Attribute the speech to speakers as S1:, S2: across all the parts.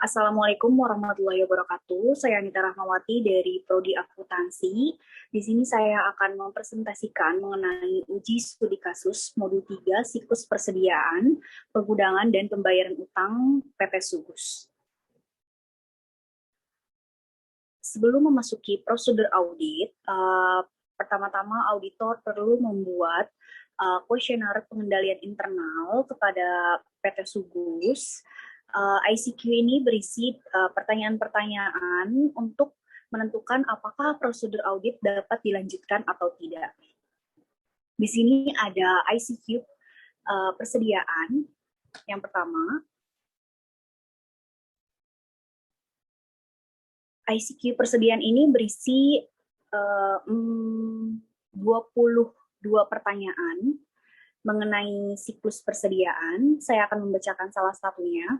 S1: Assalamualaikum warahmatullahi wabarakatuh. Saya Anita Rahmawati dari Prodi Akuntansi. Di sini saya akan mempresentasikan mengenai uji studi kasus modul 3 siklus persediaan, pergudangan, dan pembayaran utang PT Sugus. Sebelum memasuki prosedur audit, pertama-tama auditor perlu membuat kuesioner pengendalian internal kepada PT Sugus. ICQ ini berisi pertanyaan-pertanyaan untuk menentukan apakah prosedur audit dapat dilanjutkan atau tidak. Di sini ada ICQ persediaan. Yang pertama, ICQ persediaan ini berisi 22 pertanyaan mengenai siklus persediaan. Saya akan membacakan salah satunya.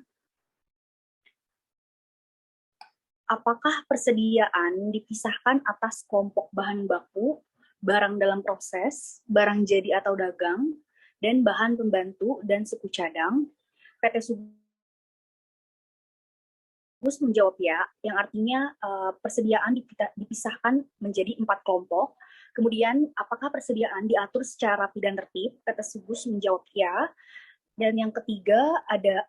S1: Apakah persediaan dipisahkan atas kelompok bahan baku, barang dalam proses, barang jadi atau dagang, dan bahan pembantu dan suku cadang? PT Sugus menjawab ya, yang artinya persediaan dipisahkan menjadi 4 kelompok. Kemudian, apakah persediaan diatur secara rapi dan tertib? PT Sugus menjawab ya. Dan yang ketiga ada,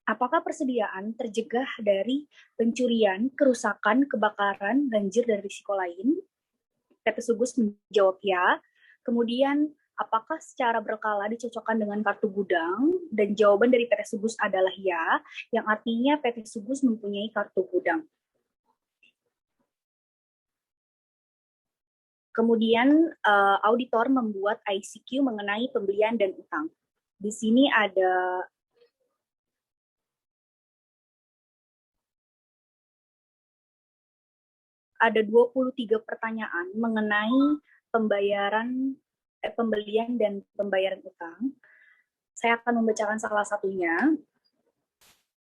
S1: apakah persediaan tercegah dari pencurian, kerusakan, kebakaran, banjir, dan risiko lain? PT Sugus menjawab ya. Kemudian, apakah secara berkala dicocokkan dengan kartu gudang? Dan jawaban dari PT Sugus adalah ya, yang artinya PT Sugus mempunyai kartu gudang. Kemudian, auditor membuat ICQ mengenai pembelian dan utang. Di sini ada ada 23 pertanyaan mengenai pembelian dan pembayaran utang. Saya akan membacakan salah satunya.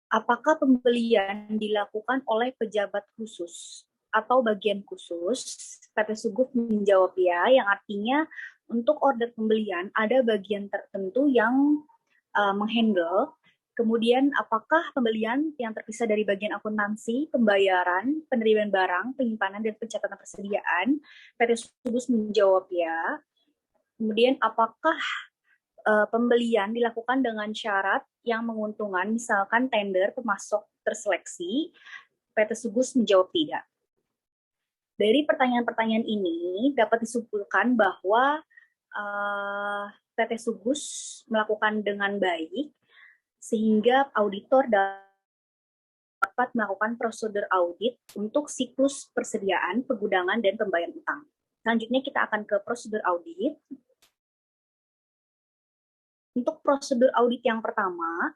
S1: Apakah pembelian dilakukan oleh pejabat khusus atau bagian khusus? PT Sugus menjawab ya, yang artinya untuk order pembelian ada bagian tertentu yang menghandle. Kemudian, apakah pembelian yang terpisah dari bagian akuntansi, pembayaran, penerimaan barang, penyimpanan, dan pencatatan persediaan? PT Sugus menjawab ya. Kemudian, apakah pembelian dilakukan dengan syarat yang menguntungkan, misalkan tender, pemasok terseleksi? PT Sugus menjawab tidak. Dari pertanyaan-pertanyaan ini dapat disimpulkan bahwa PT Sugus melakukan dengan baik, sehingga auditor dapat melakukan prosedur audit untuk siklus persediaan, pergudangan, dan pembayaran utang. Selanjutnya kita akan ke prosedur audit. Untuk prosedur audit yang pertama,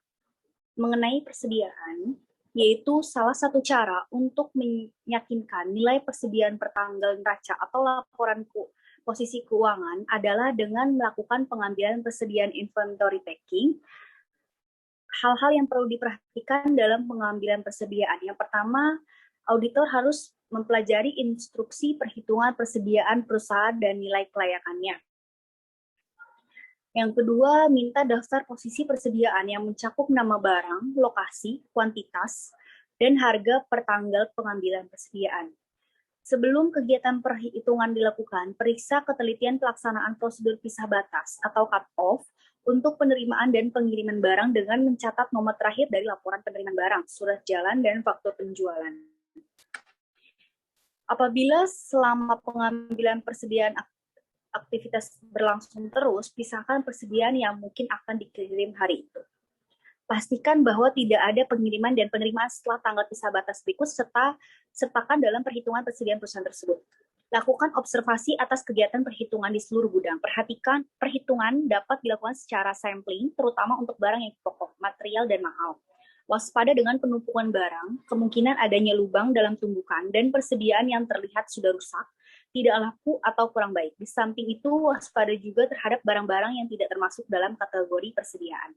S1: mengenai persediaan, yaitu salah satu cara untuk meyakinkan nilai persediaan pertanggal neraca atau laporan posisi keuangan adalah dengan melakukan pengambilan persediaan inventory packing. Hal-hal yang perlu diperhatikan dalam pengambilan persediaan. Yang pertama, auditor harus mempelajari instruksi perhitungan persediaan perusahaan dan nilai kelayakannya. Yang kedua, minta daftar posisi persediaan yang mencakup nama barang, lokasi, kuantitas, dan harga per tanggal pengambilan persediaan. Sebelum kegiatan perhitungan dilakukan, periksa ketelitian pelaksanaan prosedur pisah batas atau cut-off untuk penerimaan dan pengiriman barang dengan mencatat nomor terakhir dari laporan penerimaan barang, surat jalan, dan faktur penjualan. Apabila selama pengambilan persediaan aktivitas berlangsung terus, pisahkan persediaan yang mungkin akan dikirim hari itu. Pastikan bahwa tidak ada pengiriman dan penerimaan setelah tanggal pisah batas berikut, sertakan dalam perhitungan persediaan perusahaan tersebut. Lakukan observasi atas kegiatan perhitungan di seluruh gudang. Perhatikan perhitungan dapat dilakukan secara sampling, terutama untuk barang yang pokok, material, dan mahal. Waspada dengan penumpukan barang, kemungkinan adanya lubang dalam tumbukan, dan persediaan yang terlihat sudah rusak, tidak laku, atau kurang baik. Di samping itu, waspada juga terhadap barang-barang yang tidak termasuk dalam kategori persediaan.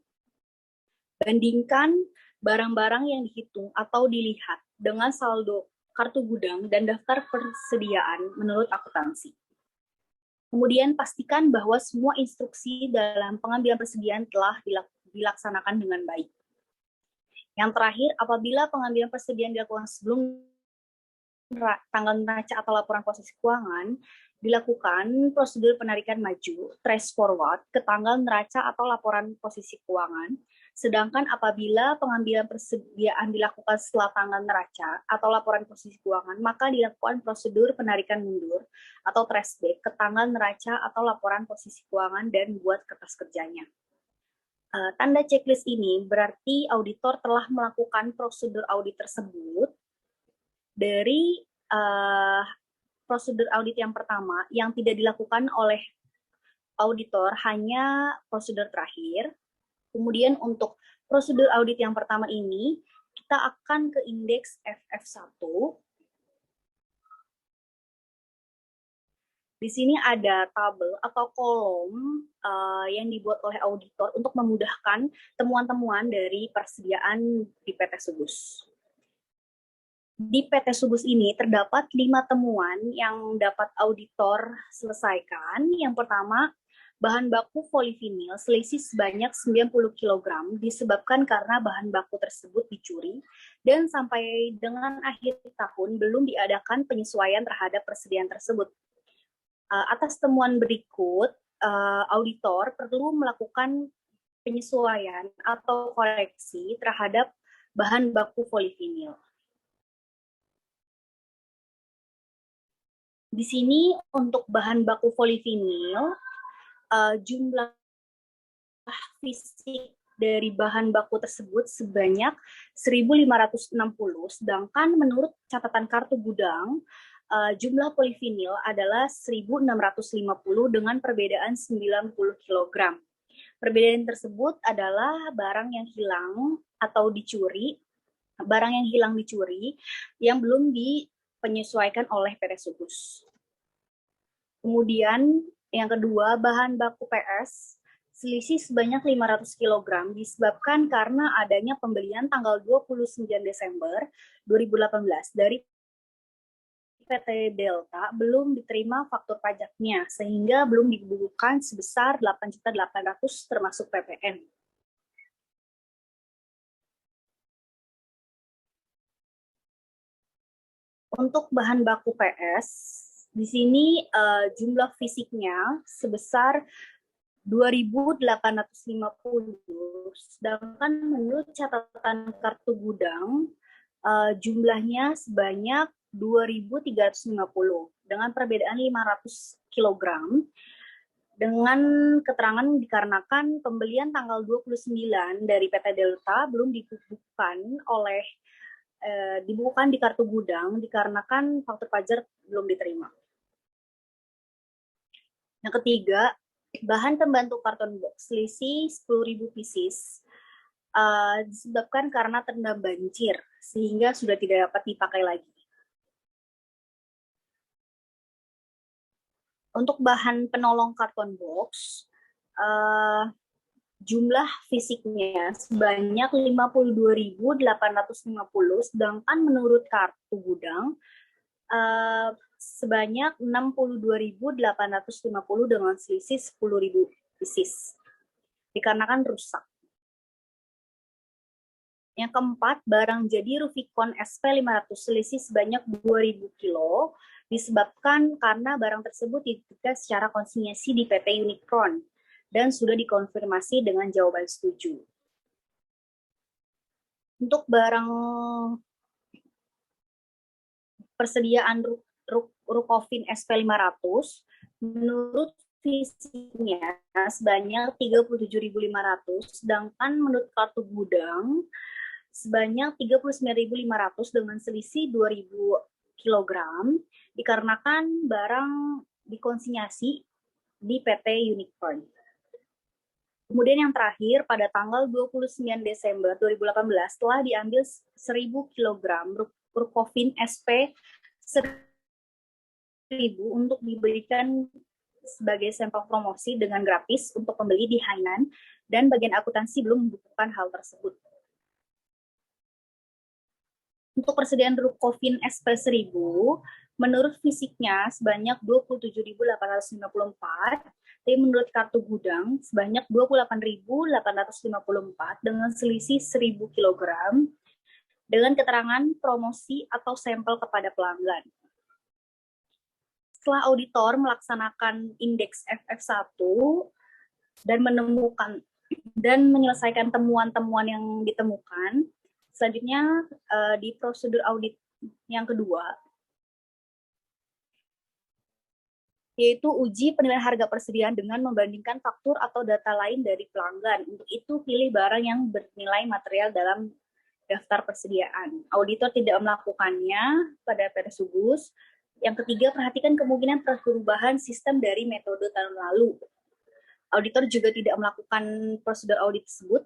S1: Bandingkan barang-barang yang dihitung atau dilihat dengan saldo kartu gudang dan daftar persediaan menurut akuntansi. Kemudian pastikan bahwa semua instruksi dalam pengambilan persediaan telah dilaksanakan dengan baik. Yang terakhir, apabila pengambilan persediaan dilakukan sebelum tanggal neraca atau laporan posisi keuangan, dilakukan prosedur penarikan maju, trace forward, ke tanggal neraca atau laporan posisi keuangan. Sedangkan apabila pengambilan persediaan dilakukan setelah tanggal neraca atau laporan posisi keuangan, maka dilakukan prosedur penarikan mundur atau trace back ke tanggal neraca atau laporan posisi keuangan dan buat kertas kerjanya. Tanda checklist ini berarti auditor telah melakukan prosedur audit tersebut dari prosedur audit yang pertama yang tidak dilakukan oleh auditor hanya prosedur terakhir. Kemudian untuk prosedur audit yang pertama ini, kita akan ke indeks FF1. Di sini ada tabel atau kolom yang dibuat oleh auditor untuk memudahkan temuan-temuan dari persediaan di PT Subus. Di PT Subus ini terdapat 5 temuan yang dapat auditor selesaikan. Yang pertama, bahan baku polivinil selisih sebanyak 90 kg disebabkan karena bahan baku tersebut dicuri dan sampai dengan akhir tahun belum diadakan penyesuaian terhadap persediaan tersebut. Atas temuan berikut, auditor perlu melakukan penyesuaian atau koreksi terhadap bahan baku polivinil. Di sini untuk bahan baku polivinil, jumlah fisik dari bahan baku tersebut sebanyak 1.560, sedangkan menurut catatan kartu gudang, jumlah polivinil adalah 1.650 dengan perbedaan 90 kg. Perbedaan tersebut adalah barang yang hilang atau dicuri, barang yang hilang dicuri yang belum penyesuaikan oleh PT Subus. Kemudian yang kedua, bahan baku PS selisih sebanyak 500 kg disebabkan karena adanya pembelian tanggal 29 Desember 2018 dari PT Delta belum diterima faktur pajaknya sehingga belum dibukukan sebesar 8.800.000 termasuk PPN. Untuk bahan baku PS, di sini jumlah fisiknya sebesar 2.850, sedangkan menurut catatan kartu gudang jumlahnya sebanyak 2.350 dengan perbedaan 500 kg. Dengan keterangan dikarenakan pembelian tanggal 29 dari PT Delta belum dibukukan di kartu gudang dikarenakan faktur pajak belum diterima. Yang ketiga, bahan pembantu karton box selisih 10.000 pieces disebabkan karena terendam banjir sehingga sudah tidak dapat dipakai lagi. Untuk bahan penolong karton box, jumlah fisiknya sebanyak 52.850, sedangkan menurut kartu gudang sebanyak 62.850 dengan selisih 10.000 pieces dikarenakan rusak. Yang keempat, barang jadi Rubicon SP500 selisih sebanyak 2.000 kilo disebabkan karena barang tersebut diberikan secara konsinyasi di PT Unicron dan sudah dikonfirmasi dengan jawaban setuju. Untuk barang persediaan Rukofin SP500, menurut fisiknya sebanyak 37.500, sedangkan menurut kartu gudang sebanyak 39.500 dengan selisih 2.000 kg, dikarenakan barang dikonsinyasi di PT Unicorn. Kemudian yang terakhir, pada tanggal 29 Desember 2018 telah diambil 1.000 kg Rukofin SP 1.000 untuk diberikan sebagai sampel promosi dengan gratis untuk pembeli di Hainan, dan bagian akuntansi belum membukukan hal tersebut. Untuk persediaan Rukofin SP 1.000, menurut fisiknya sebanyak 27.854, Tapi menurut kartu gudang sebanyak 28.854 dengan selisih 1.000 kg dengan keterangan promosi atau sampel kepada pelanggan. Setelah auditor melaksanakan indeks FF1 dan menemukan dan menyelesaikan temuan-temuan yang ditemukan, selanjutnya di prosedur audit yang kedua, yaitu uji penilaian harga persediaan dengan membandingkan faktur atau data lain dari pelanggan. Untuk itu, pilih barang yang bernilai material dalam daftar persediaan. Auditor tidak melakukannya pada PT Sugus. Yang ketiga, perhatikan kemungkinan perubahan sistem dari metode tahun lalu. Auditor juga tidak melakukan prosedur audit tersebut.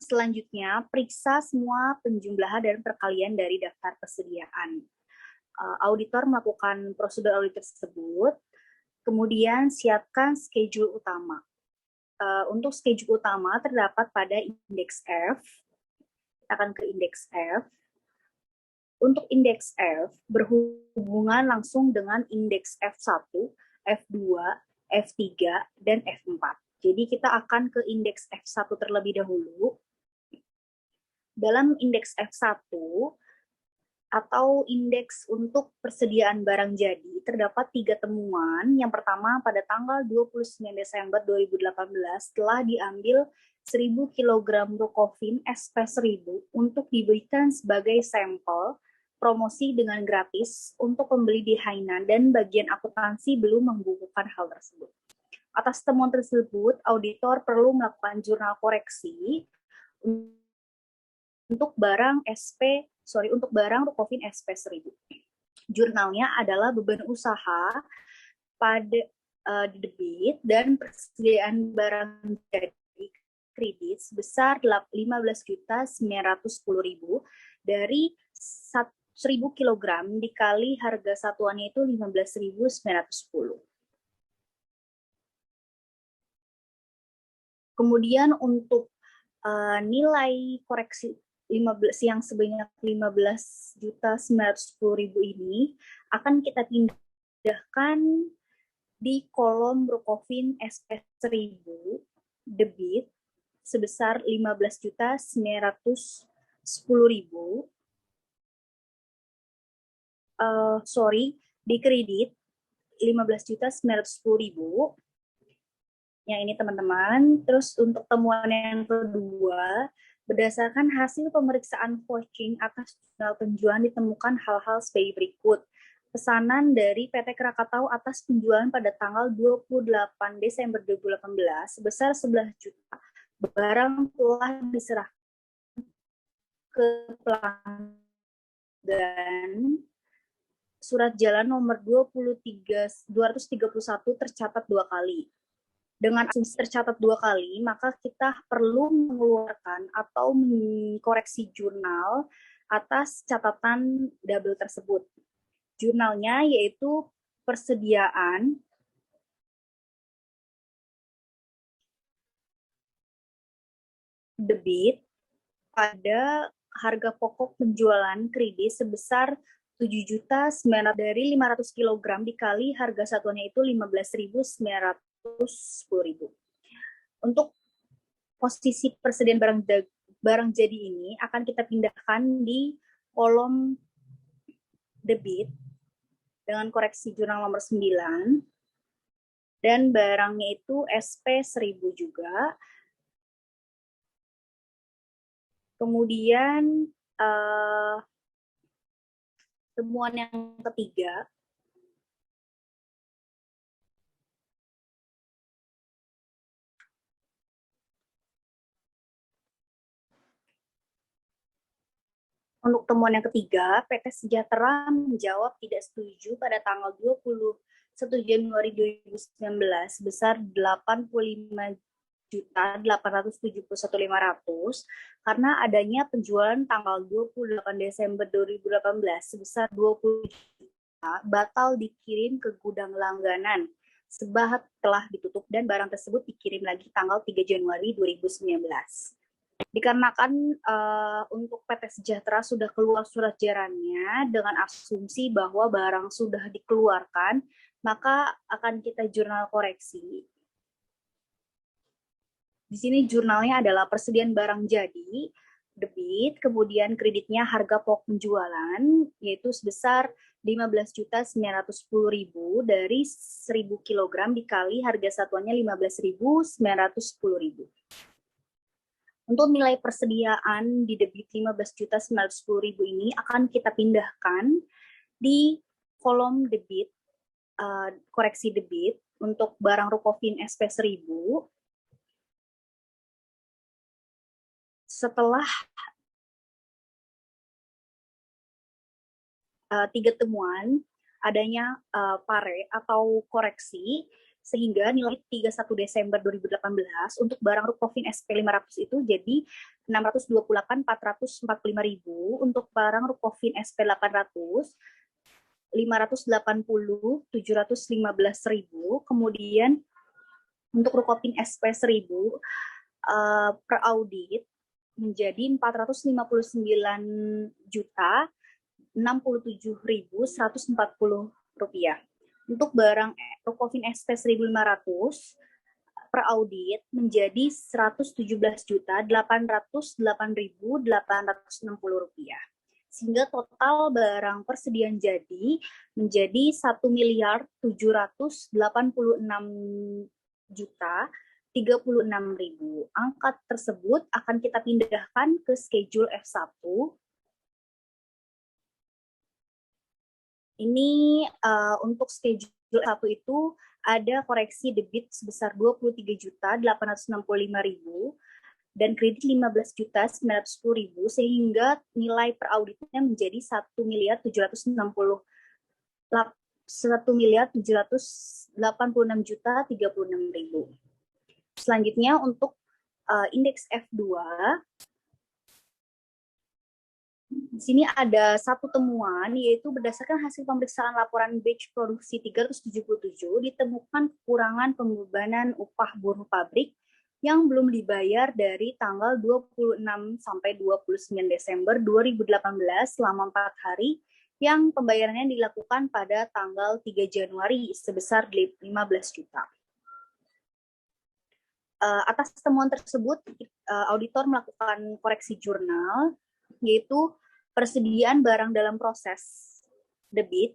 S1: Selanjutnya, periksa semua penjumlahan dan perkalian dari daftar persediaan. Auditor melakukan prosedur audit tersebut, kemudian siapkan schedule utama. Untuk schedule utama terdapat pada indeks F. Kita akan ke indeks F. Untuk indeks F berhubungan langsung dengan indeks F1, F2, F3, dan F4. Jadi kita akan ke indeks F1 terlebih dahulu. Dalam indeks F1 atau indeks untuk persediaan barang jadi terdapat 3 temuan. Yang pertama pada tanggal 29 Desember 2018 telah diambil 1.000 kg Rukofin SP1000 untuk diberikan sebagai sampel promosi dengan gratis untuk pembeli di Hainan dan bagian akuntansi belum membukukan hal tersebut. Atas temuan tersebut, auditor perlu melakukan jurnal koreksi untuk barang Rukofin SP1000. Jurnalnya adalah beban usaha pada debit dan persediaan barang jadi kredit sebesar 15.910.000 dari 1.000 kg dikali harga satuannya itu 15.910. Kemudian untuk nilai koreksi 15 yang sebanyak 15.910.000 ini akan kita pindahkan di kolom Rukofin SP1000 debit sebesar 15.910.000. Di kredit 15.910.000. Yang ini teman-teman. Terus untuk temuan yang kedua, berdasarkan hasil pemeriksaan vouching atas jurnal penjualan ditemukan hal-hal sebagai berikut. Pesanan dari PT Krakatau atas penjualan pada tanggal 28 Desember 2018 sebesar 11 juta. Barang telah diserahkan ke pelanggan. Surat jalan nomor 231 tercatat 2 kali. Dengan asumsi tercatat 2 kali, maka kita perlu mengeluarkan atau mengkoreksi jurnal atas catatan double tersebut. Jurnalnya yaitu persediaan debit pada harga pokok penjualan kredit sebesar 7 juta 900 dari 500 kg dikali harga satuannya itu 15.910.000. Untuk posisi persediaan barang jadi ini akan kita pindahkan di kolom debit dengan koreksi jurnal nomor 9 dan barangnya itu SP1000 juga. Kemudian temuan yang ketiga, untuk temuan yang ketiga, PT Sejahtera menjawab tidak setuju pada tanggal 21 Januari 2019 sebesar 85.871.500 karena adanya penjualan tanggal 28 Desember 2018 sebesar 20 juta batal dikirim ke gudang langganan sebab telah ditutup dan barang tersebut dikirim lagi tanggal 3 Januari 2019. Dikarenakan untuk PT Sejahtera sudah keluar surat jarannya dengan asumsi bahwa barang sudah dikeluarkan, maka akan kita jurnal koreksi. Di sini jurnalnya adalah persediaan barang jadi, debit, kemudian kreditnya harga pokok penjualan, yaitu sebesar 15.910.000 dari 1.000 kg dikali harga satuannya 15.910.000. Untuk nilai persediaan di debit 15.910.000 ini akan kita pindahkan di kolom debit, koreksi debit untuk barang Rukofin SP 1000. Setelah 3 temuan adanya pare atau koreksi, sehingga nilai 31 Desember 2018 untuk barang Rukofin SP 500 itu jadi 628.445.000, untuk barang Rukofin SP 800 580.715.000, kemudian untuk Rukofin SP 1000 per audit menjadi 459.067.140 rupiah. Untuk barang Rukofin SP 1500 per audit menjadi 117.808.860 rupiah. Sehingga total barang persediaan jadi menjadi 1.076.036.000. Angka tersebut akan kita pindahkan ke schedule F1. Ini untuk schedule F1 itu ada koreksi debit sebesar 23.865.000 dan kredit 15.910.000, sehingga nilai per auditnya menjadi 1.786.036.036.000. Selanjutnya untuk indeks F2, di sini ada satu temuan, yaitu berdasarkan hasil pemeriksaan laporan batch produksi 377 ditemukan kekurangan pembebanan upah buruh pabrik yang belum dibayar dari tanggal 26 sampai 29 Desember 2018 selama 4 hari, yang pembayarannya dilakukan pada tanggal 3 Januari sebesar 15 juta. Atas temuan tersebut, auditor melakukan koreksi jurnal, yaitu persediaan barang dalam proses debit,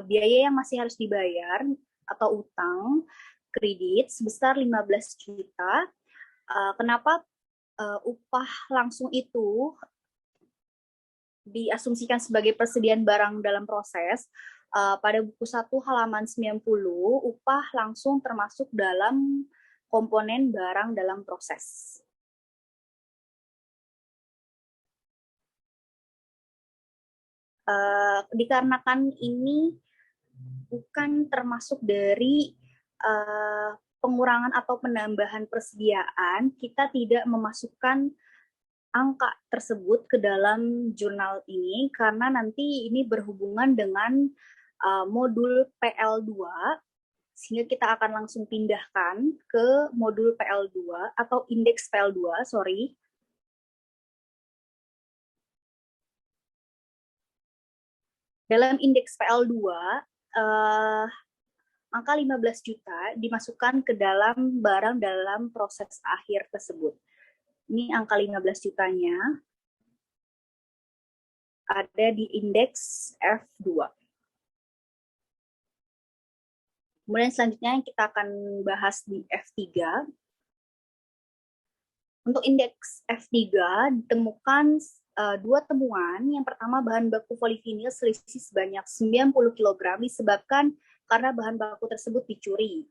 S1: biaya yang masih harus dibayar atau utang, kredit sebesar 15 juta. Kenapa upah langsung itu diasumsikan sebagai persediaan barang dalam proses? Pada buku 1 halaman 90, upah langsung termasuk dalam komponen barang dalam proses. Dikarenakan ini bukan termasuk dari pengurangan atau penambahan persediaan, kita tidak memasukkan angka tersebut ke dalam jurnal ini, karena nanti ini berhubungan dengan modul PL2, sehingga kita akan langsung pindahkan ke modul PL2 atau indeks PL2, sorry. Dalam indeks PL2, angka 15 juta dimasukkan ke dalam barang dalam proses akhir tersebut. Ini angka 15 jutanya ada di indeks F2. Kemudian selanjutnya kita akan bahas di F3. Untuk indeks F3 ditemukan 2 temuan. Yang pertama, bahan baku polivinil selisih sebanyak 90 kg disebabkan karena bahan baku tersebut dicuri.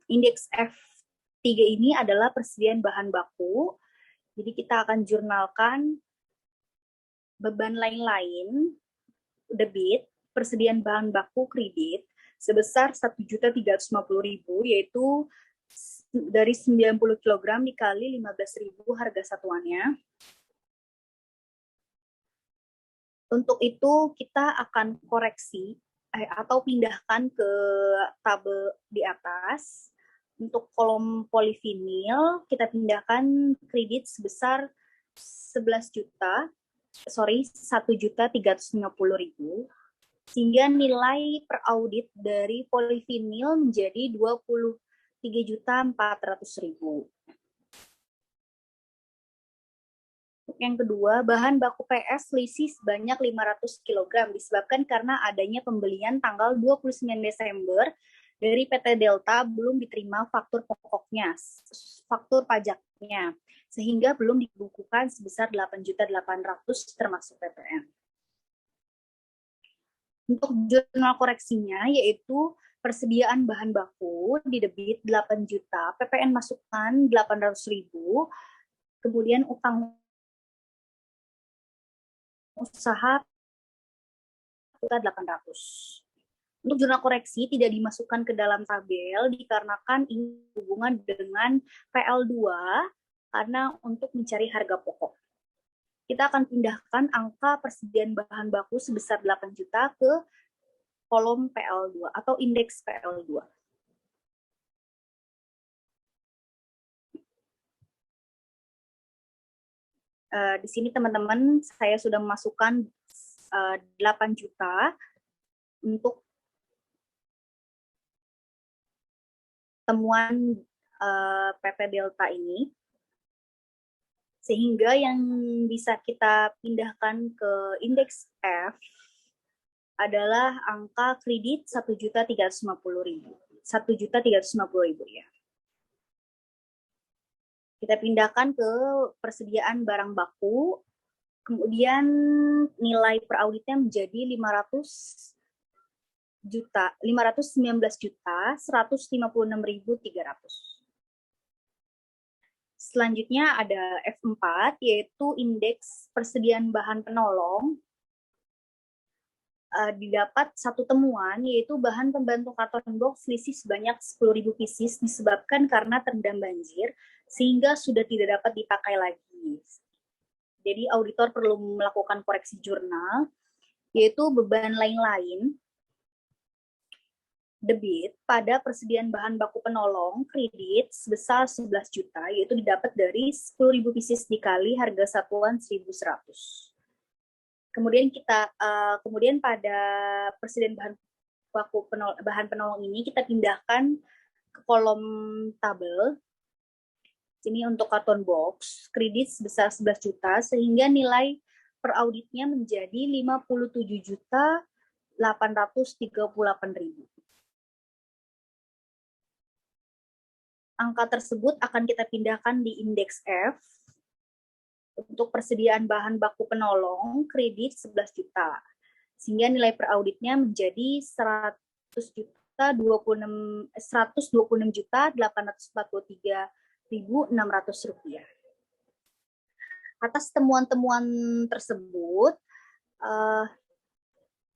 S1: Indeks F3 ini adalah persediaan bahan baku. Jadi kita akan jurnalkan beban lain-lain, debit, persediaan bahan baku kredit sebesar 1.350.000, yaitu dari 90 kg dikali 15.000 harga satuannya. Untuk itu kita akan koreksi atau pindahkan ke tabel di atas. Untuk kolom polivinil kita pindahkan kredit sebesar 1.350.000. sehingga nilai per audit dari polivinil menjadi 23.400.000. Yang kedua, bahan baku PS selisih sebanyak 500 kg disebabkan karena adanya pembelian tanggal 29 Desember dari PT Delta belum diterima faktur pokoknya, faktur pajaknya, sehingga belum dibukukan sebesar 8.800.000 termasuk PPN. Untuk jurnal koreksinya yaitu persediaan bahan baku di debit 8 juta, PPN masukkan 800.000, kemudian utang usaha kita 800. Untuk jurnal koreksi tidak dimasukkan ke dalam tabel dikarenakan ini hubungan dengan PL2 karena untuk mencari harga pokok. Kita akan pindahkan angka persediaan bahan baku sebesar 8 juta ke kolom PL2 atau indeks PL2. Di sini teman-teman saya sudah memasukkan 8 juta untuk temuan PT Delta ini, sehingga yang bisa kita pindahkan ke indeks F adalah angka kredit 1.350.000. 1.350.000 ya. Kita pindahkan ke persediaan barang baku, kemudian nilai per auditnya menjadi 519.156.300. Selanjutnya ada F4, yaitu indeks persediaan bahan penolong. Didapat satu temuan, yaitu bahan pembantu karton box selisih sebanyak 10.000 pieces disebabkan karena terendam banjir, sehingga sudah tidak dapat dipakai lagi. Jadi auditor perlu melakukan koreksi jurnal, yaitu beban lain-lain debit pada persediaan bahan baku penolong kredit sebesar 11 juta, yaitu didapat dari 10.000 pieces dikali harga satuan 1.100. Kemudian pada persediaan bahan penolong ini kita pindahkan ke kolom tabel. Ini untuk karton box, kredit sebesar 11 juta, sehingga nilai per auditnya menjadi 57.838.000. Angka tersebut akan kita pindahkan di indeks F untuk persediaan bahan baku penolong kredit 11 juta, sehingga nilai per auditnya menjadi 126.843.600 rupiah. Atas temuan-temuan tersebut,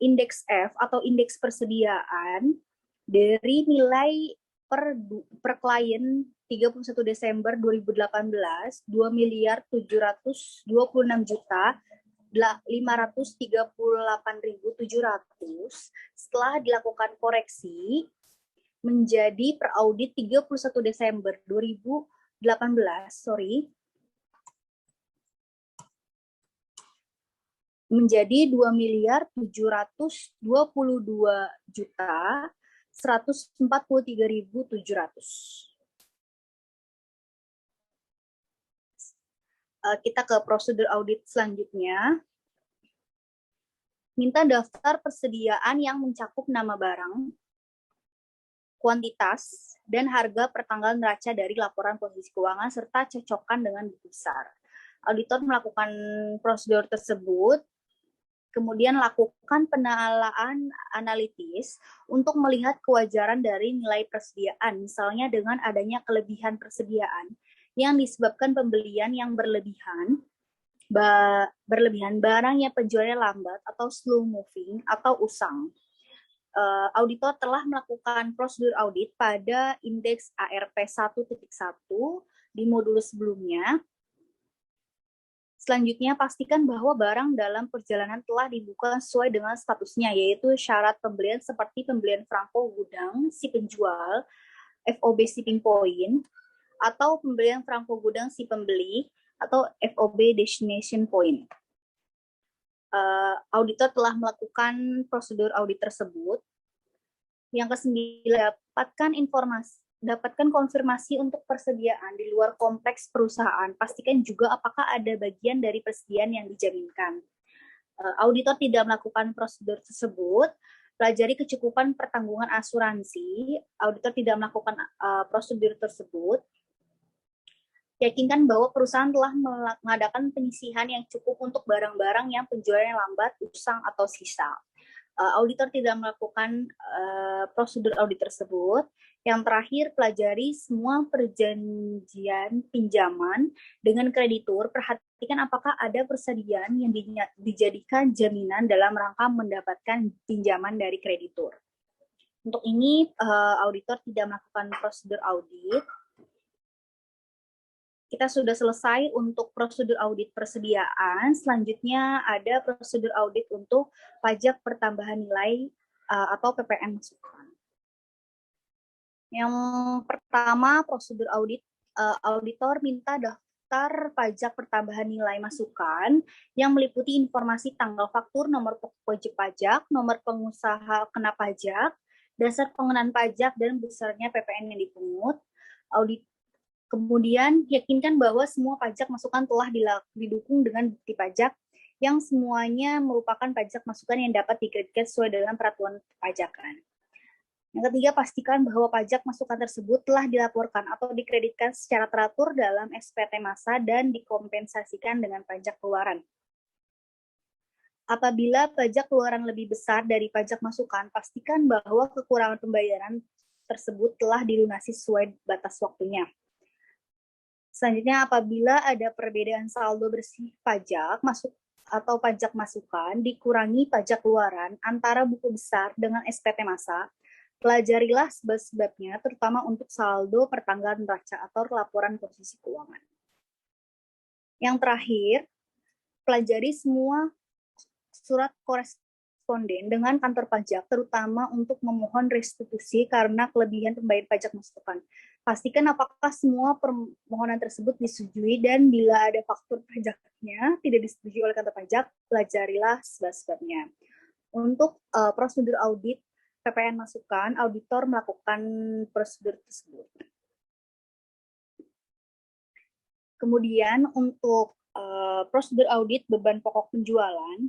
S1: indeks F atau indeks persediaan dari nilai per klien 31 Desember 2018 2.726.538.700 setelah dilakukan koreksi menjadi per audit 31 Desember 2018 menjadi 2.722.143.700. Kita ke prosedur audit selanjutnya. Minta daftar persediaan yang mencakup nama barang, kuantitas, dan harga pertanggal neraca dari laporan posisi keuangan serta cocokkan dengan buku besar. Auditor melakukan prosedur tersebut, kemudian lakukan penalaan analitis untuk melihat kewajaran dari nilai persediaan, misalnya dengan adanya kelebihan persediaan yang disebabkan pembelian yang berlebihan barang yang penjualannya lambat atau slow moving atau usang. Auditor telah melakukan prosedur audit pada indeks ARP 1.1 di modul sebelumnya. Selanjutnya, pastikan bahwa barang dalam perjalanan telah dibuka sesuai dengan statusnya, yaitu syarat pembelian seperti pembelian franko gudang si penjual, FOB shipping point, atau pembelian franko gudang si pembeli, atau FOB destination point. auditor telah melakukan prosedur audit tersebut. Yang ke-9, dapatkan konfirmasi untuk persediaan di luar kompleks perusahaan. Pastikan juga apakah ada bagian dari persediaan yang dijaminkan. Auditor tidak melakukan prosedur tersebut. Pelajari kecukupan pertanggungan asuransi. Auditor tidak melakukan prosedur tersebut. Yakinkan bahwa perusahaan telah mengadakan penyisihan yang cukup untuk barang-barang yang penjualannya lambat, usang, atau sisa. Auditor tidak melakukan prosedur audit tersebut. Yang terakhir, pelajari semua perjanjian pinjaman dengan kreditur. Perhatikan apakah ada persediaan yang dijadikan jaminan dalam rangka mendapatkan pinjaman dari kreditur. Untuk ini, auditor tidak melakukan prosedur audit. Kita sudah selesai untuk prosedur audit persediaan. Selanjutnya ada prosedur audit untuk pajak pertambahan nilai atau PPN masukan. Yang pertama, prosedur audit, auditor minta daftar pajak pertambahan nilai masukan yang meliputi informasi tanggal faktur, nomor wajib pajak, nomor pengusaha kena pajak, dasar pengenaan pajak, dan besarnya PPN yang dipungut. Kemudian, yakinkan bahwa semua pajak masukan telah didukung dengan bukti pajak yang semuanya merupakan pajak masukan yang dapat dikreditkan sesuai dengan peraturan pajakan. Yang ketiga, pastikan bahwa pajak masukan tersebut telah dilaporkan atau dikreditkan secara teratur dalam SPT masa dan dikompensasikan dengan pajak keluaran. Apabila pajak keluaran lebih besar dari pajak masukan, pastikan bahwa kekurangan pembayaran tersebut telah dilunasi sesuai batas waktunya. Selanjutnya, apabila ada perbedaan saldo bersih pajak masuk atau pajak masukan dikurangi pajak keluaran antara buku besar dengan SPT masa, pelajarilah sebab-sebabnya, terutama untuk saldo pertanggal neraca atau laporan posisi keuangan. Yang terakhir, pelajari semua surat koresponden dengan kantor pajak, terutama untuk memohon restitusi karena kelebihan pembayaran pajak masukan. Pastikan apakah semua permohonan tersebut disetujui, dan bila ada faktur pajaknya tidak disetujui oleh kantor pajak, pelajarilah sebab-sebabnya. Untuk prosedur audit PPN masukan, auditor melakukan prosedur tersebut. Kemudian untuk prosedur audit beban pokok penjualan,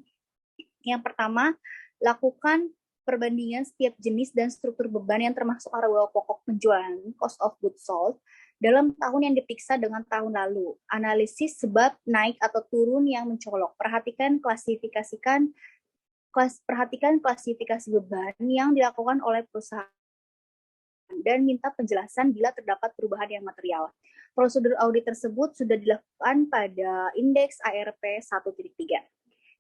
S1: yang pertama, lakukan perbandingan setiap jenis dan struktur beban yang termasuk harga pokok penjualan, cost of goods sold, dalam tahun yang diperiksa dengan tahun lalu. Analisis sebab naik atau turun yang mencolok. Perhatikan klasifikasi beban yang dilakukan oleh perusahaan dan minta penjelasan bila terdapat perubahan yang material. Prosedur audit tersebut sudah dilakukan pada indeks ARP 1.3.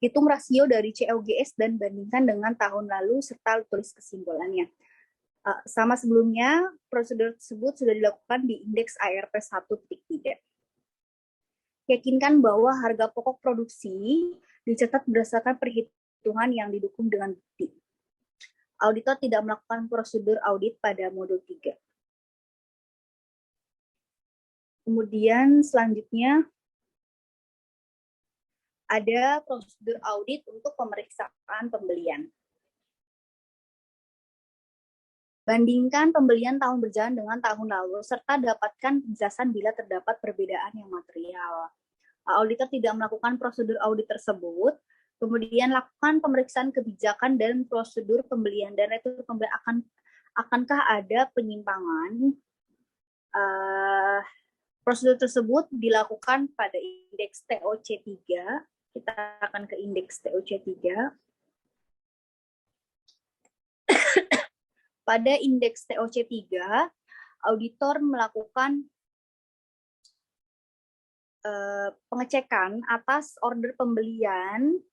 S1: Hitung rasio dari COGS dan bandingkan dengan tahun lalu serta tulis kesimpulannya. Sama sebelumnya, prosedur tersebut sudah dilakukan di indeks ARP 1.3. Yakinkan bahwa harga pokok produksi dicatat berdasarkan perhitungan yang didukung dengan bukti. Auditor tidak melakukan prosedur audit pada modul 3. Kemudian selanjutnya, ada prosedur audit untuk pemeriksaan pembelian. Bandingkan pembelian tahun berjalan dengan tahun lalu, serta dapatkan penjelasan bila terdapat perbedaan yang material. Auditor tidak melakukan prosedur audit tersebut. Kemudian lakukan pemeriksaan kebijakan dan prosedur pembelian dan retur pembelian. Akankah ada penyimpangan? Prosedur tersebut dilakukan pada indeks TOC3. Kita akan ke indeks TOC3. Pada indeks TOC3, auditor melakukan pengecekan atas order pembelian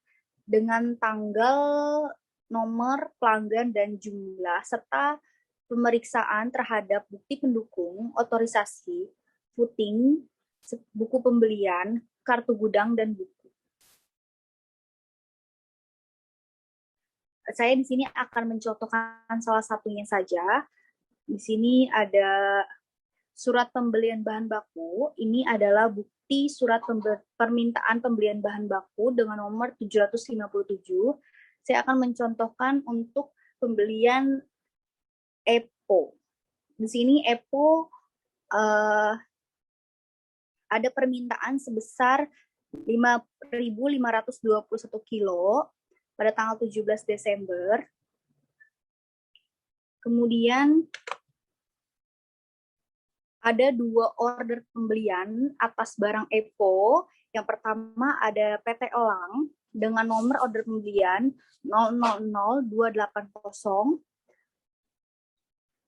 S1: dengan tanggal, nomor pelanggan, dan jumlah, serta pemeriksaan terhadap bukti pendukung, otorisasi, footing, buku pembelian, kartu gudang, dan buku. Saya di sini akan mencontohkan salah satunya saja. Di sini ada surat pembelian bahan baku. Ini adalah bukti surat permintaan pembelian bahan baku dengan nomor 757. Saya akan mencontohkan untuk pembelian EPO. Di sini EPO ada permintaan sebesar 5.521 kilo pada tanggal 17 Desember. Kemudian ada 2 order pembelian atas barang EPO. Yang pertama ada PT Elang dengan nomor order pembelian 000280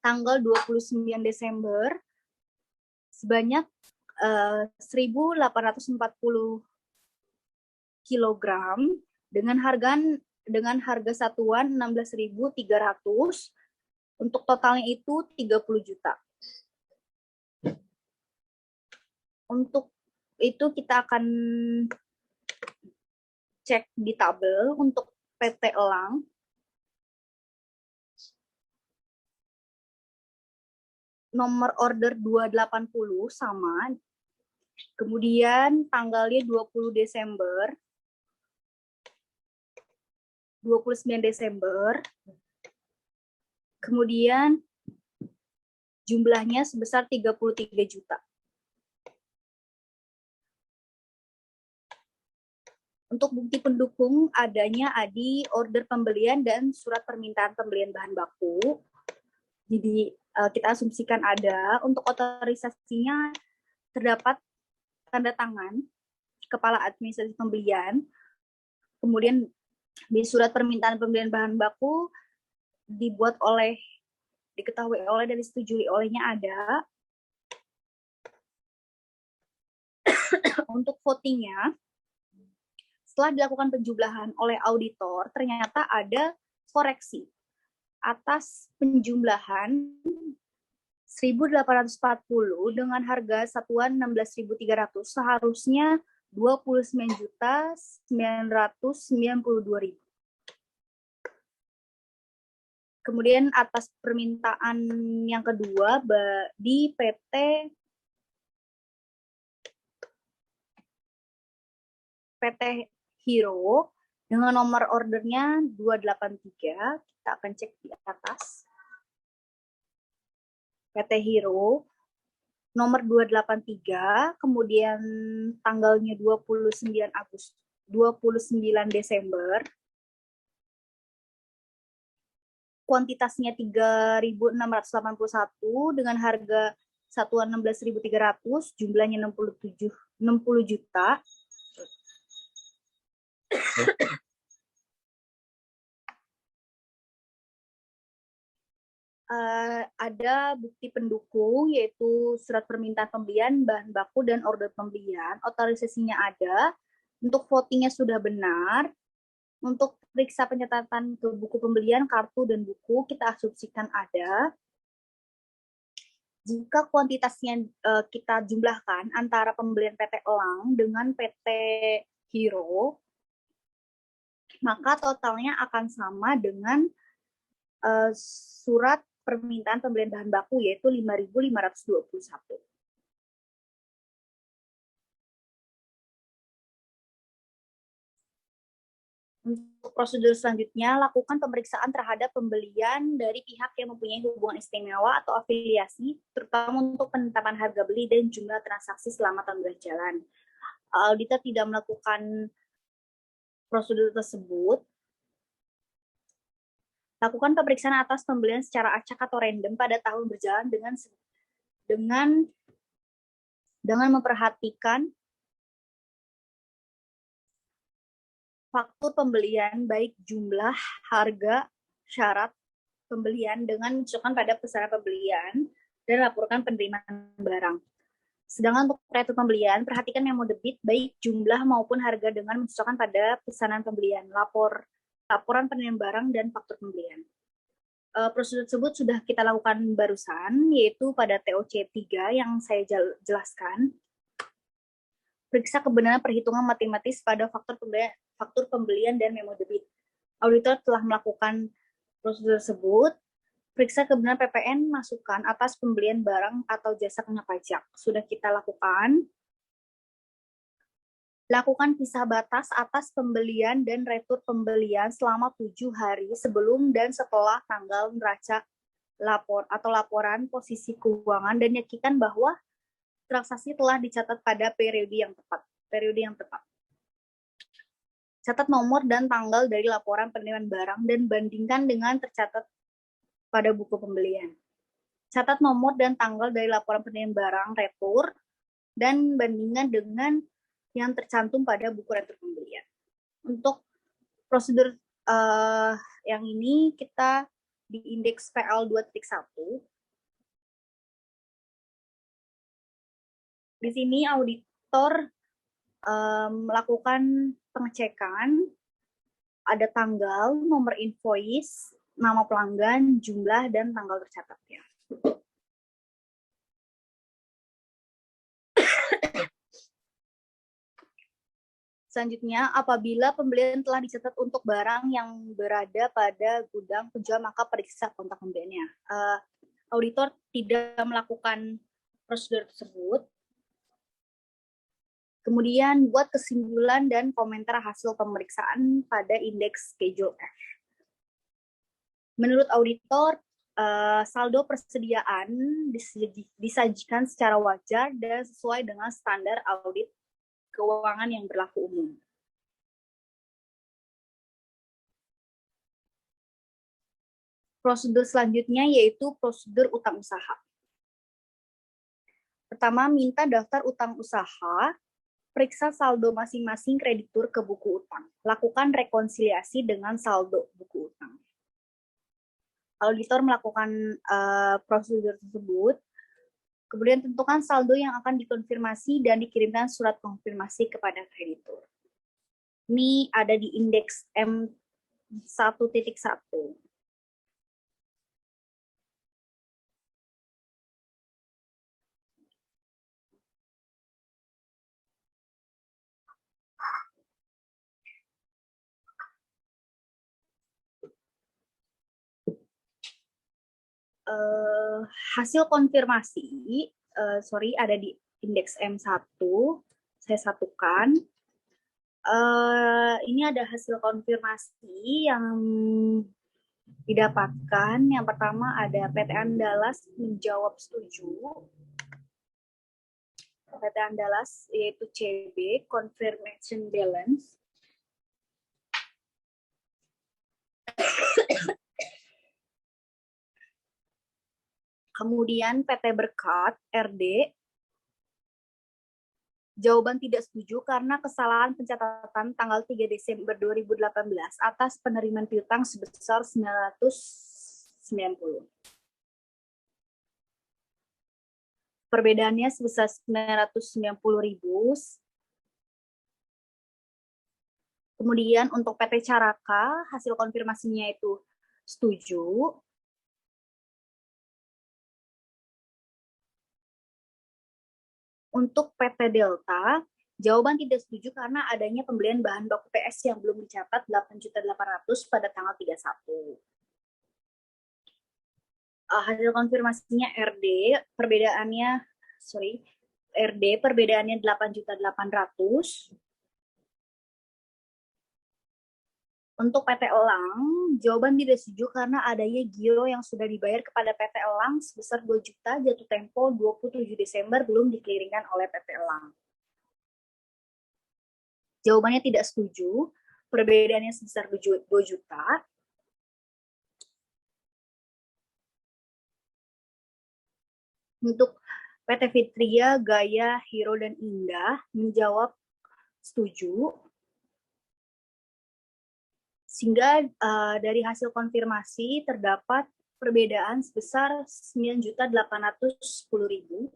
S1: tanggal 29 Desember sebanyak 1.840 kg dengan harga satuan 16.300. Untuk totalnya itu 30 juta. Untuk itu kita akan cek di tabel untuk PT Elang. Nomor order 280 sama. Kemudian tanggalnya 29 Desember. Kemudian jumlahnya sebesar 33 juta. Untuk bukti pendukung adanya ADI, order pembelian, dan surat permintaan pembelian bahan baku. Jadi kita asumsikan ada. Untuk otorisasinya terdapat tanda tangan Kepala Administrasi Pembelian. Kemudian di surat permintaan pembelian bahan baku diketahui oleh dan disetujui olehnya ada. Untuk votingnya, setelah dilakukan penjumlahan oleh auditor, ternyata ada koreksi atas penjumlahan 1.840 dengan harga satuan 16.300, seharusnya 29.992.000. Kemudian atas permintaan yang kedua di PT Hero dengan nomor ordernya 283, kita akan cek di atas. PT Hero nomor 283, kemudian tanggalnya 29 Desember. Kuantitasnya 3.681 dengan harga satuan 16.300, jumlahnya 60 juta. Ada bukti pendukung yaitu surat permintaan pembelian bahan baku dan order pembelian. Otorisasinya ada. Untuk votingnya sudah benar. Untuk periksa pencatatan ke buku pembelian, kartu, dan buku, kita asumsikan ada. Jika kuantitasnya kita jumlahkan antara pembelian PT Elang dengan PT Hero, maka totalnya akan sama dengan surat permintaan pembelian bahan baku, yaitu 5.521. Untuk prosedur selanjutnya, lakukan pemeriksaan terhadap pembelian dari pihak yang mempunyai hubungan istimewa atau afiliasi, terutama untuk penetapan harga beli dan jumlah transaksi selama tahun berjalan. Auditor tidak melakukan prosedur tersebut. Lakukan pemeriksaan atas pembelian secara acak atau random pada tahun berjalan dengan memperhatikan faktur pembelian, baik jumlah, harga, syarat pembelian dengan menunjukkan pada pesanan pembelian dan laporkan penerimaan barang. Sedangkan untuk retur pembelian, perhatikan memo debit baik jumlah maupun harga dengan menunjukkan pada pesanan pembelian, laporan penerimaan barang, dan faktur pembelian. Prosedur tersebut sudah kita lakukan barusan, yaitu pada TOC 3 yang saya jelaskan. Periksa kebenaran perhitungan matematis pada faktur pembelian dan memo debit. Auditor telah melakukan prosedur tersebut. Periksa kebenaran PPN masukan atas pembelian barang atau jasa kena pajak. Sudah kita lakukan. Lakukan pisah batas atas pembelian dan retur pembelian selama 7 hari sebelum dan setelah tanggal neraca laporan posisi keuangan dan yakinkan bahwa transaksi telah dicatat pada periode yang tepat. Catat nomor dan tanggal dari laporan penerimaan barang dan bandingkan dengan tercatat pada buku pembelian. Catat nomor dan tanggal dari laporan penerimaan barang retur dan bandingkan dengan yang tercantum pada buku retur pembelian. Untuk prosedur yang ini kita di indeks PL 2.1. Di sini auditor melakukan pengecekan, ada tanggal, nomor invoice, nama pelanggan, jumlah, dan tanggal tercatatnya. Selanjutnya, apabila pembelian telah dicatat untuk barang yang berada pada gudang penjual, maka periksa kontak pembeliannya. Auditor tidak melakukan prosedur tersebut. Kemudian buat kesimpulan dan komentar hasil pemeriksaan pada indeks schedule F. Menurut auditor, saldo persediaan disajikan secara wajar dan sesuai dengan standar audit keuangan yang berlaku umum. Prosedur selanjutnya yaitu prosedur utang usaha. Pertama, minta daftar utang usaha, periksa saldo masing-masing kreditur ke buku utang. Lakukan rekonsiliasi dengan saldo buku utang. Auditor melakukan prosedur tersebut. Kemudian tentukan saldo yang akan dikonfirmasi dan dikirimkan surat konfirmasi kepada kreditur. Ini ada di indeks M1.1. Hasil konfirmasi, ada di indeks M1, saya satukan. Ini ada hasil konfirmasi yang didapatkan. Yang pertama ada PT Andalas menjawab setuju. PT Andalas yaitu CB, confirmation balance. Kemudian PT Berkat, RD, jawaban tidak setuju karena kesalahan pencatatan tanggal 3 Desember 2018 atas penerimaan piutang sebesar 990. Perbedaannya sebesar 990.000. Kemudian untuk PT Caraka, hasil konfirmasinya itu setuju. Untuk PT Delta, jawaban tidak setuju karena adanya pembelian bahan baku PS yang belum dicatat 8.800.000 pada tanggal 31. Hasil konfirmasinya RD, perbedaannya 8.800.000. Untuk PT Elang, jawaban tidak setuju karena adanya giro yang sudah dibayar kepada PT Elang sebesar 2 juta jatuh tempo 27 Desember belum dikeliringkan oleh PT Elang. Jawabannya tidak setuju, perbedaannya sebesar 2 juta. Untuk PT Fitria, Gaya, Hero, dan Indah menjawab setuju. Sehingga dari hasil konfirmasi terdapat perbedaan sebesar 9.810.000.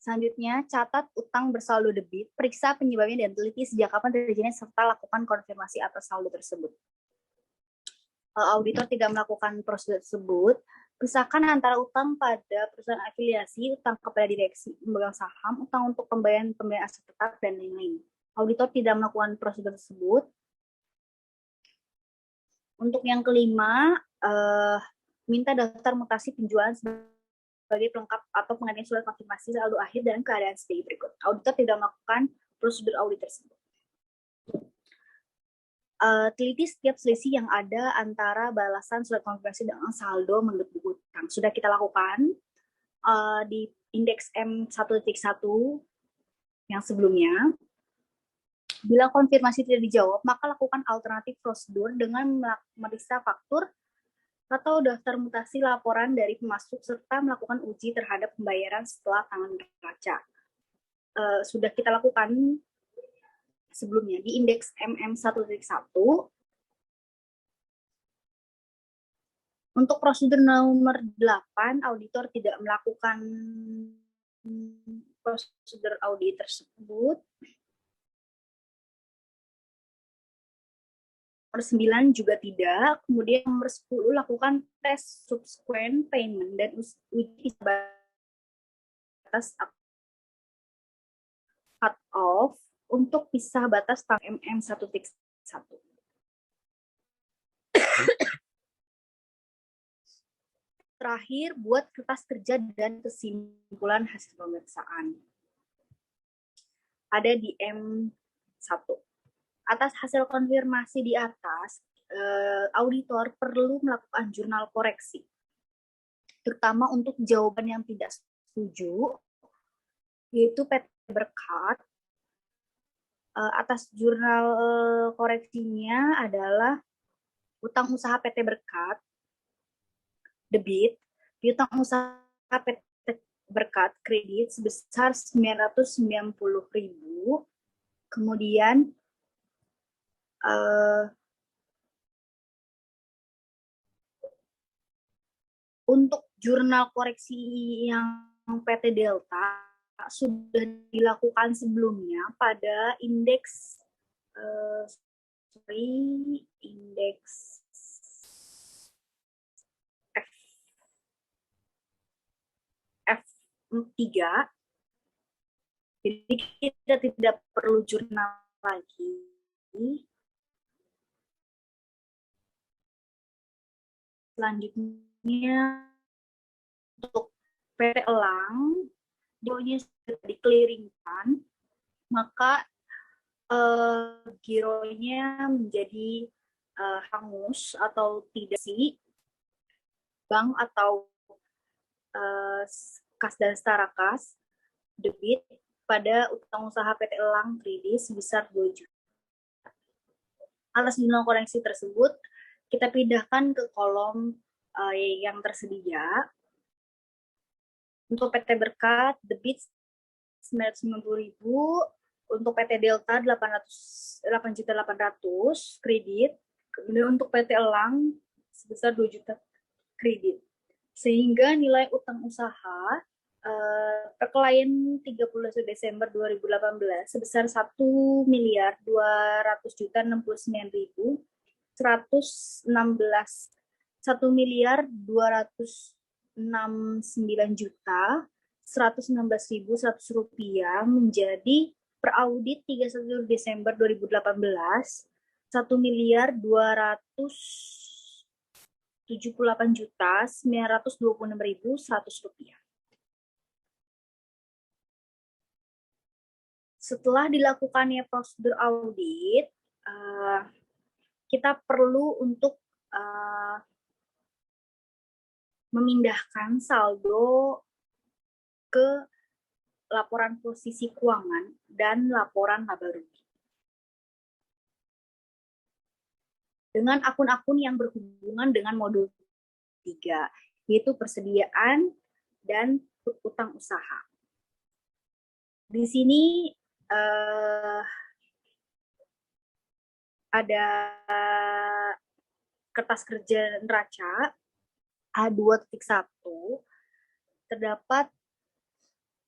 S1: Selanjutnya, catat utang bersaldo debit, periksa penyebabnya dan teliti sejak kapan terjadinya serta lakukan konfirmasi atas saldo tersebut. Auditor tidak melakukan prosedur tersebut Pisahkan antara utang pada perusahaan afiliasi, utang kepada direksi pemegang saham, utang untuk pembayaran aset tetap, dan lain-lain. Auditor tidak melakukan prosedur tersebut. Untuk yang kelima, minta daftar mutasi penjualan sebagai pelengkap atau penggantian surat konfirmasi saldo akhir dan keadaan sebagai berikut. Auditor tidak melakukan prosedur audit tersebut. Teliti setiap selisih yang ada antara balasan surat konfirmasi dengan saldo menurut buku utang. Sudah kita lakukan di indeks M1.1 yang sebelumnya. Bila konfirmasi tidak dijawab, maka lakukan alternatif prosedur dengan memeriksa faktur atau daftar mutasi laporan dari pemasok serta melakukan uji terhadap pembayaran setelah tangan neraca. Sudah kita lakukan sebelumnya di indeks MM1.1. Untuk prosedur nomor 8, auditor tidak melakukan prosedur audit tersebut. Nomor 9 juga tidak. Kemudian nomor 10, lakukan tes subsequent payment dan uji batas cut off untuk pisah batas tanggal MM1.1. Terakhir, buat kertas kerja dan kesimpulan hasil pemeriksaan. Ada di M1. Atas hasil konfirmasi di atas, auditor perlu melakukan jurnal koreksi, terutama untuk jawaban yang tidak setuju, yaitu PT Berkat. Atas jurnal koreksinya adalah utang usaha PT Berkat, debit, piutang usaha PT Berkat kredit sebesar 990.000, kemudian untuk jurnal koreksi yang PT Delta sudah dilakukan sebelumnya pada indeks indeks F3. Jadi kita tidak perlu jurnal lagi. Selanjutnya untuk PT Elang, gironya sudah dikeliringkan, maka gironya menjadi hangus atau tidak sih bank atau kas dan setara kas debit pada utang usaha PT Elang Kredit sebesar 2 juta. Atas jurnal koreksi tersebut, kita pindahkan ke kolom yang tersedia. Untuk PT Berkat, debit 990.000, untuk PT Delta 8.800.000 kredit, kemudian untuk PT Elang sebesar 2 juta kredit. Sehingga nilai utang usaha per klien 31 Desember 2018 sebesar 1.200.069.116 1.169.116.116 rupiah menjadi per audit 31 Desember 2018 1.278.926.100 rupiah. Setelah dilakukannya prosedur audit, kita perlu untuk memindahkan saldo ke laporan posisi keuangan dan laporan laba rugi. Dengan akun-akun yang berhubungan dengan modul 3, yaitu persediaan dan utang usaha. Di sini ada kertas kerja neraca A2.1, terdapat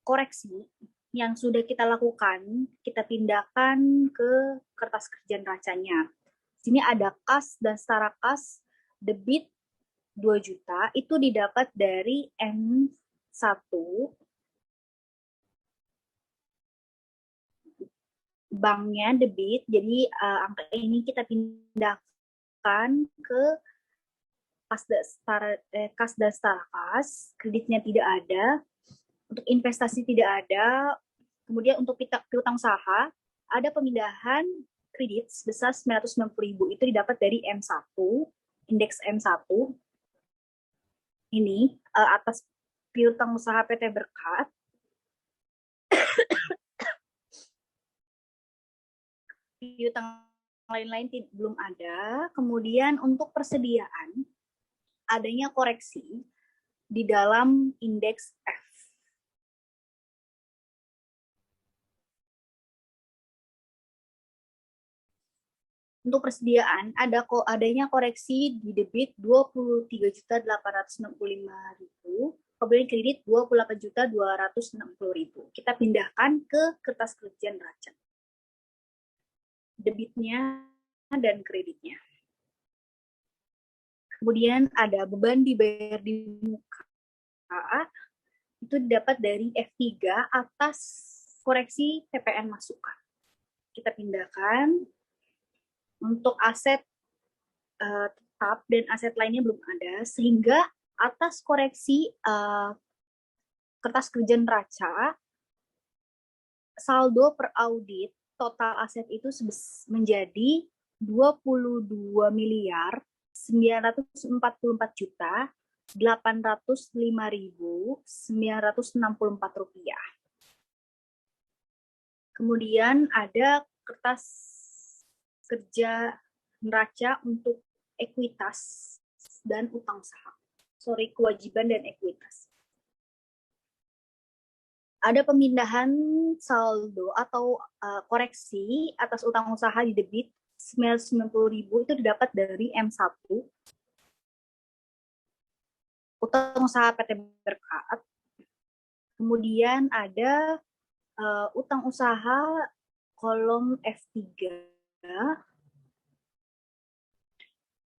S1: koreksi yang sudah kita lakukan, kita pindahkan ke kertas kerja neracanya. Di sini ada kas dan setara kas, debit 2 juta itu didapat dari M1, banknya debit, jadi angka ini kita pindahkan ke kas dan kas, kreditnya tidak ada, untuk investasi tidak ada, kemudian untuk piutang usaha ada pemindahan kredit sebesar 990.000 itu didapat dari M1, indeks M1 ini atas piutang usaha PT Berkat. Piutang lain-lain belum ada. Kemudian untuk persediaan adanya koreksi di dalam indeks F. Untuk persediaan adanya koreksi di debit 23.865.000, kemudian kredit 28.260.000. Kita pindahkan ke kertas kerja neraca. Debitnya dan kreditnya. Kemudian ada beban dibayar di muka, itu didapat dari F3 atas koreksi PPN masukan. Kita pindahkan. Untuk aset tetap dan aset lainnya belum ada, sehingga atas koreksi kertas kerja neraca, saldo per audit total aset itu menjadi 22.944.805.964 rupiah. Kemudian ada kertas kerja neraca untuk ekuitas dan utang saham. Kewajiban dan ekuitas. Ada pemindahan saldo atau koreksi atas utang usaha di debit 990.000 itu didapat dari M1, utang usaha PT Berkat. Kemudian ada utang usaha kolom F3,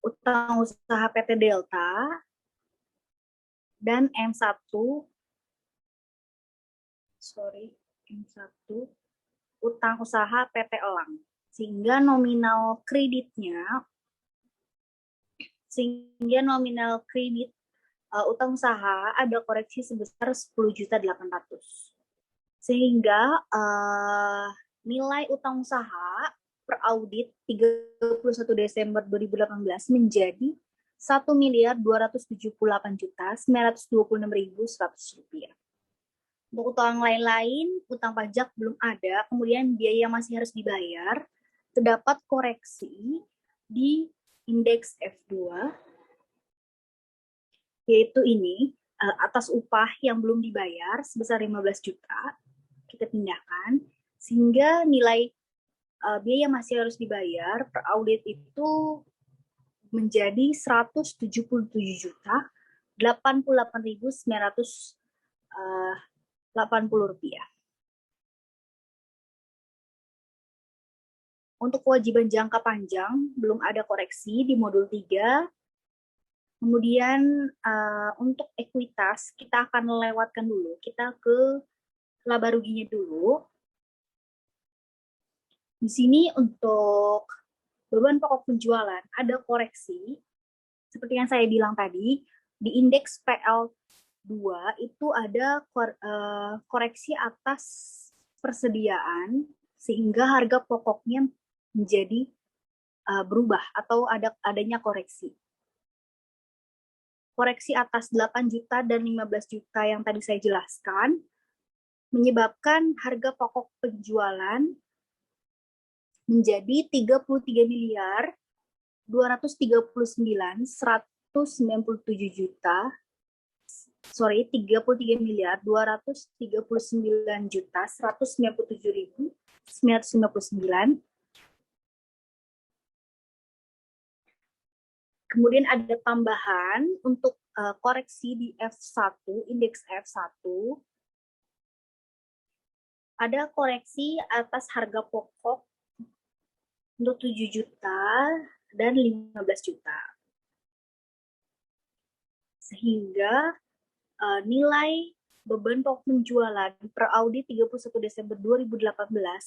S1: utang usaha PT Delta, dan M1, utang usaha PT Elang. Sehingga nominal kredit utang usaha ada koreksi sebesar 10.800.000. Sehingga nilai utang usaha per audit 31 Desember 2018 menjadi 1.278.926.100 rupiah. Untuk utang lain-lain, utang pajak belum ada, kemudian biaya masih harus dibayar, terdapat koreksi di indeks F2, yaitu ini, atas upah yang belum dibayar sebesar 15 juta, kita pindahkan, sehingga nilai biaya masih harus dibayar per audit itu menjadi 177.088.980 rupiah. Untuk kewajiban jangka panjang belum ada koreksi di modul 3. Kemudian untuk ekuitas kita akan melewatkan dulu. Kita ke laba ruginya dulu. Di sini untuk beban pokok penjualan ada koreksi. Seperti yang saya bilang tadi, di indeks PL2 itu ada koreksi atas persediaan sehingga harga pokoknya menjadi berubah atau adanya koreksi. Koreksi atas 8 juta dan 15 juta yang tadi saya jelaskan menyebabkan harga pokok penjualan menjadi 33.239.197 juta. 33.239.197.959. Kemudian ada tambahan untuk koreksi di F1, indeks F1. Ada koreksi atas harga pokok untuk 7 juta dan 15 juta. sehingga nilai beban pokok penjualan per audit 31 Desember 2018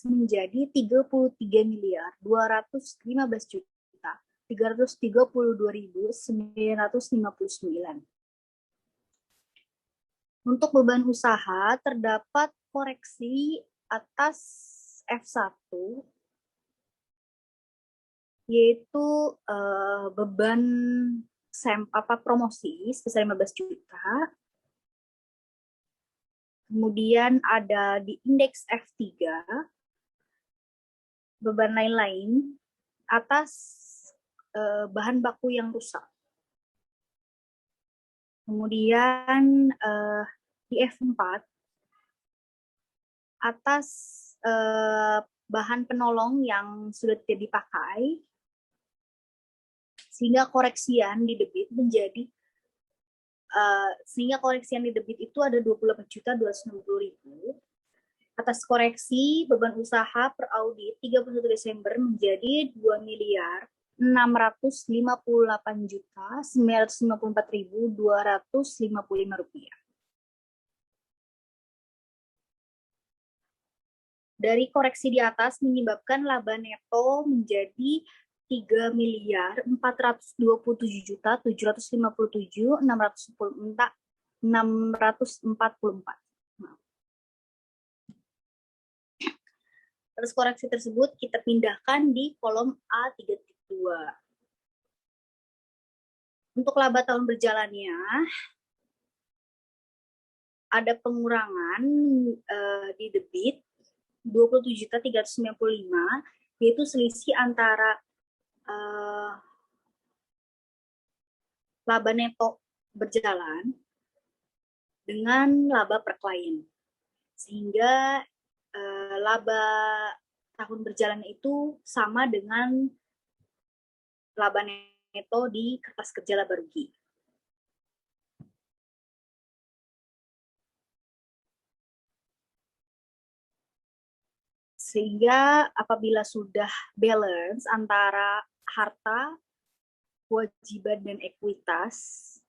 S1: menjadi 33 miliar 215 juta 332.959. Untuk beban usaha terdapat koreksi atas F1 yaitu beban promosi sebesar 15 juta. Kemudian ada di indeks F3 beban lain-lain atas bahan baku yang rusak. Kemudian di F4 atas bahan penolong yang sudah tidak dipakai, sehingga koreksian di debit menjadi itu ada 28.260.000. Atas koreksi beban usaha per audit 31 Desember menjadi 2.658.954.255 rupiah. Dari koreksi di atas menyebabkan laba neto menjadi 3.427.757.644. Terus koreksi tersebut kita pindahkan di kolom A3.2. Untuk laba tahun berjalannya, ada pengurangan di debit 27.395, yaitu selisih antara laba neto berjalan dengan laba per klien. Sehingga laba tahun berjalan itu sama dengan laba neto di kertas kerja laba rugi. Sehingga apabila sudah balance antara harta, kewajiban, dan ekuitas,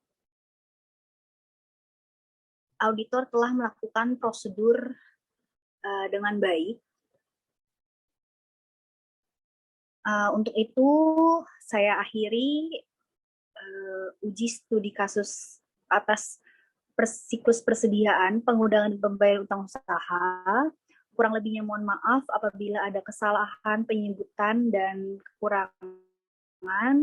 S1: auditor telah melakukan prosedur dengan baik. Untuk itu, saya akhiri uji studi kasus atas siklus persediaan, pengundangan, dan pembayaran utang usaha. Kurang lebihnya mohon maaf apabila ada kesalahan penyebutan dan kekurangan.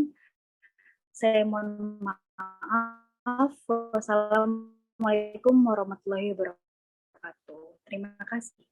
S1: Saya mohon maaf. Wassalamualaikum warahmatullahi wabarakatuh. Terima kasih.